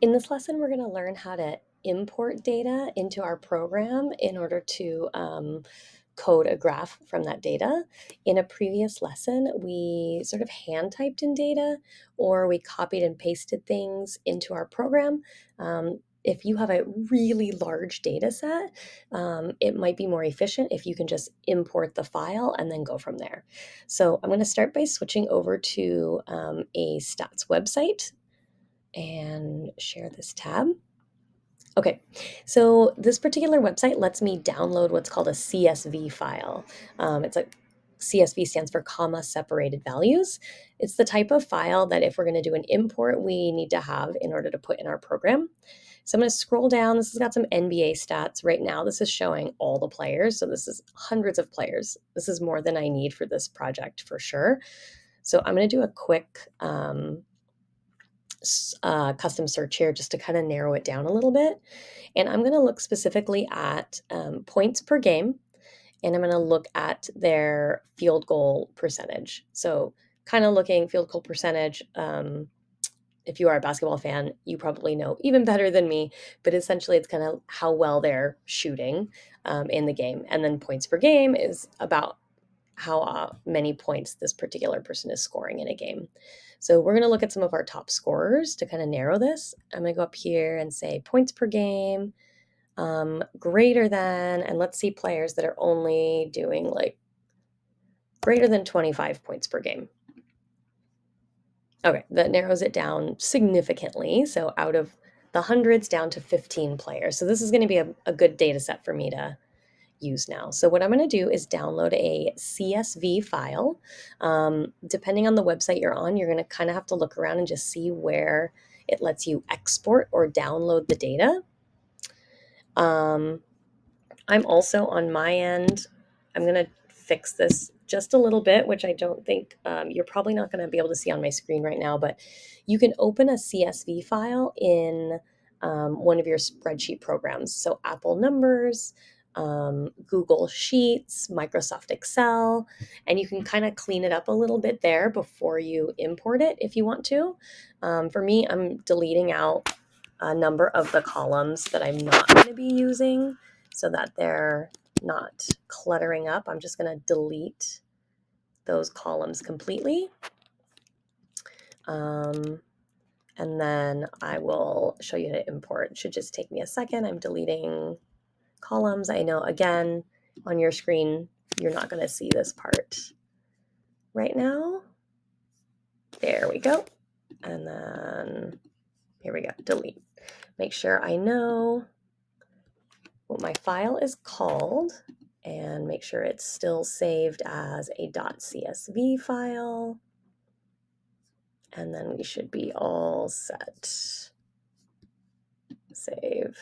In this lesson, we're going to learn how to import data into our program in order to code a graph from that data. In a previous lesson, we sort of hand typed in data or we copied and pasted things into our program. If you have a really large data set, it might be more efficient if you can just import the file and then go from there. So I'm going to start by switching over to a stats website and share this tab. Okay, so this particular website lets me download what's called a CSV file. It's a CSV stands for comma separated values. It's the type of file that if we're going to do an import, we need to have in order to put in our program. So I'm going to scroll down. This has got some NBA stats. Right now, this is showing all the players. So this is hundreds of players. This is more than I need for this project for sure. So I'm going to do a quick custom search here just to kind of narrow it down a little bit. And I'm going to look specifically at points per game, and I'm going to look at their field goal percentage. So kind of looking field goal percentage. If you are a basketball fan, you probably know even better than me, but essentially it's kind of how well they're shooting in the game. And then points per game is about how many points this particular person is scoring in a game. So we're going to look at some of our top scorers to kind of narrow this. I'm going to go up here and say points per game, greater than, and let's see players that are only doing like greater than 25 points per game. Okay, that narrows it down significantly. So out of the hundreds down to 15 players. So this is going to be a good data set for me to use now. So what I'm going to do is download a CSV file. Depending on the website you're on, you're going to kind of have to look around and just see where it lets you export or download the data. I'm also on my end, I'm going to fix this just a little bit, which I don't think you're probably not going to be able to see on my screen right now, but you can open a CSV file in one of your spreadsheet programs. So Apple Numbers, Google Sheets, Microsoft Excel, and you can kind of clean it up a little bit there before you import it if you want to. For me, I'm deleting out a number of the columns that I'm not going to be using so that they're not cluttering up. I'm just going to delete those columns completely. And then I will show you how to import. It should just take me a second. I'm deleting columns. I know, again, on your screen, you're not going to see this part right now. There we go. And then here we go, delete. Make sure I know what my file is called and make sure it's still saved as a .csv file. And then we should be all set. Save.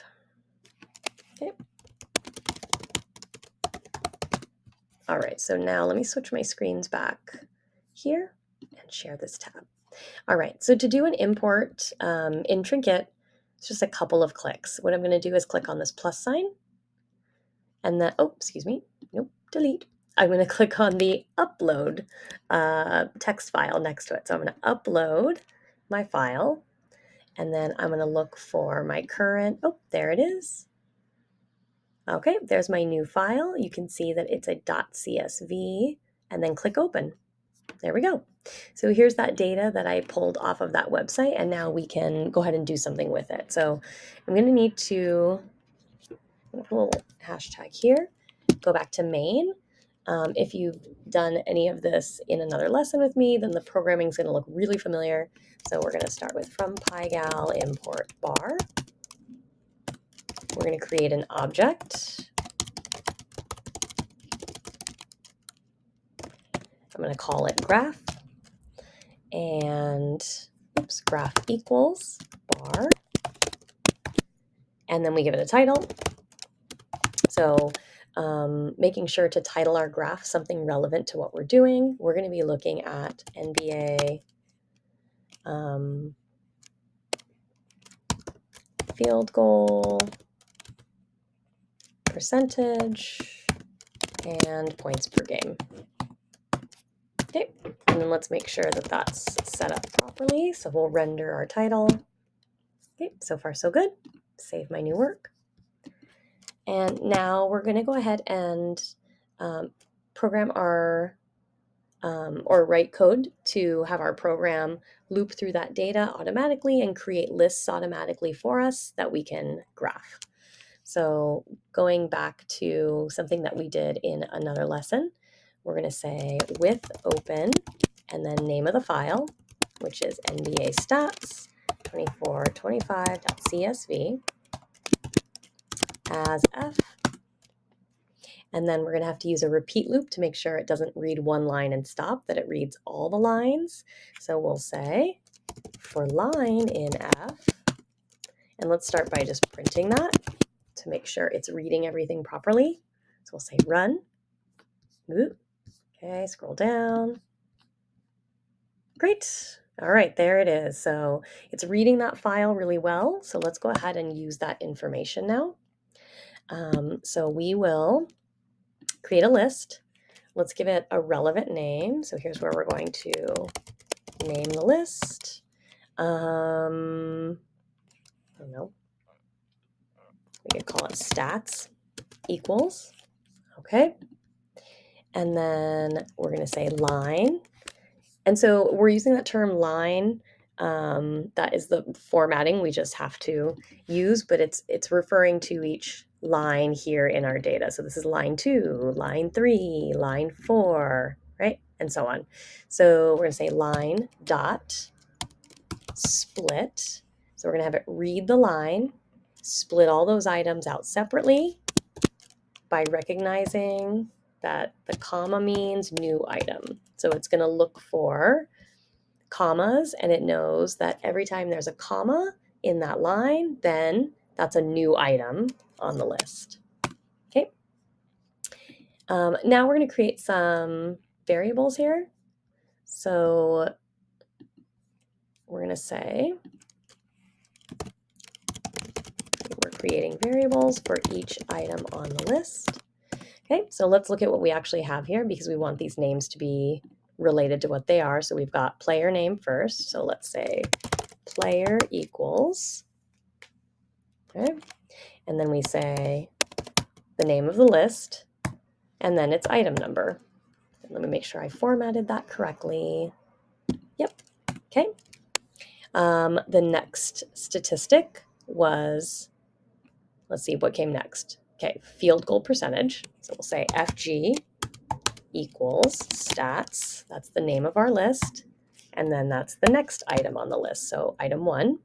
Okay. All right, so now let me switch my screens back here and share this tab. All right, so to do an import in Trinket, it's just a couple of clicks. What I'm going to do is click on this plus sign, and then, oh, excuse me, nope, delete. I'm going to click on the upload text file next to it. So I'm going to upload my file, and then I'm going to look for my current, oh, there it is. Okay, there's my new file. You can see that it's a .csv, and then click open. There we go. So here's that data that I pulled off of that website, and now we can go ahead and do something with it. So I'm going to need to put a little hashtag here, go back to main. If you've done any of this in another lesson with me, then the programming is going to look really familiar. So we're going to start with from pygal import bar. We're going to create an object. I'm going to call it graph, and graph equals bar, and then we give it a title. So making sure to title our graph something relevant to what we're doing. We're going to be looking at NBA field goal percentage and points per game. Okay, and then let's make sure that that's set up properly. So we'll render our title. Okay, so far so good. Save my new work. And now we're going to go ahead and program our, or write code to have our program loop through that data automatically and create lists automatically for us that we can graph. So going back to something that we did in another lesson, we're going to say with open and then name of the file, which is NBA stats 2425.csv as F. And then we're going to have to use a repeat loop to make sure it doesn't read one line and stop, that it reads all the lines. So we'll say for line in F, and let's start by just printing that to make sure it's reading everything properly. So we'll say run. Ooh. Okay, scroll down. Great. All right, there it is. So it's reading that file really well. So let's go ahead and use that information now. So we will create a list. Let's give it a relevant name. So here's where we're going to name the list. I don't know. We could call it stats equals. Okay. And then we're going to say line. And so we're using that term line. That is the formatting we just have to use, but it's referring to each line here in our data. So this is line 2, line 3, line 4, right? And so on. So we're going to say line dot split. So we're going to have it read the line, split all those items out separately by recognizing that the comma means new item. So it's going to look for commas, and it knows that every time there's a comma in that line, then that's a new item on the list. Okay. Now we're going to create some variables here. So we're going to say we're creating variables for each item on the list. Okay, so let's look at what we actually have here because we want these names to be related to what they are. So we've got player name first. So let's say player equals, okay, and then we say the name of the list, and then its item number. And let me make sure I formatted that correctly. Yep, okay. The next statistic was, let's see what came next. Okay, field goal percentage. So we'll say FG equals stats. That's the name of our list. And then that's the next item on the list. So item 1.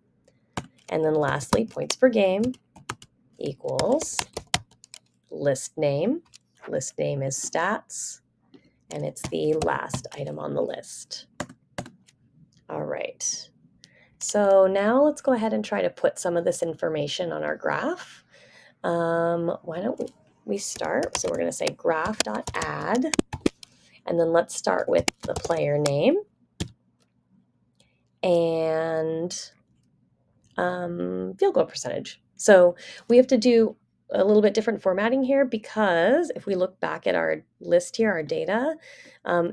And then lastly, points per game equals list name. List name is stats. And it's the last item on the list. All right. So now let's go ahead and try to put some of this information on our graph. Why don't we start? So we're going to say graph.add. And then let's start with the player name and field goal percentage. So we have to do a little bit different formatting here because if we look back at our list here, our data,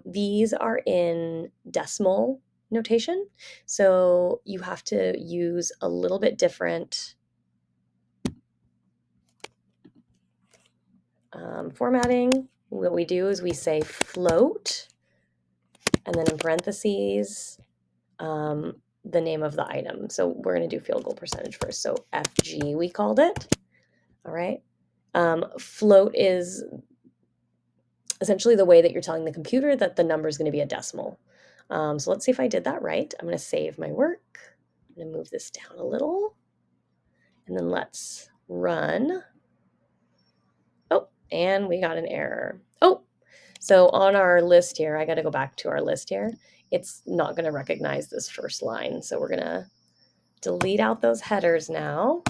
these are in decimal notation. So you have to use a little bit different formatting. What we do is we say float, and then in parentheses, the name of the item. So we're going to do field goal percentage first. So FG, we called it. All right. Float is essentially the way that you're telling the computer that the number is going to be a decimal. So let's see if I did that right. I'm going to save my work. I'm going to move this down a little. And then let's run. Oh, and we got an error. Oh, so on our list here, I got to go back to our list here. It's not going to recognize this first line. So we're going to delete out those headers now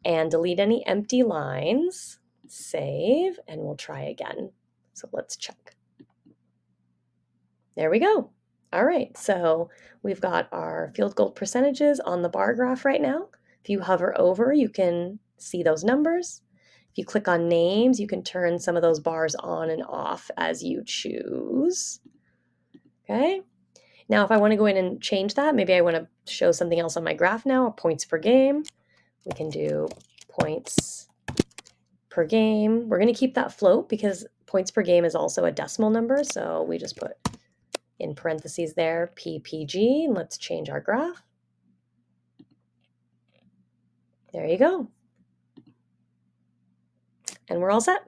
and delete any empty lines. Save, and we'll try again. So let's check. There we go. All right, so we've got our field goal percentages on the bar graph right now. If you hover over, you can see those numbers. If you click on names, you can turn some of those bars on and off as you choose. Okay. Now, if I want to go in and change that, maybe I want to show something else on my graph now, points per game. We can do points per game. We're going to keep that float because points per game is also a decimal number. So we just put in parentheses there, PPG, and let's change our graph. There you go. And we're all set.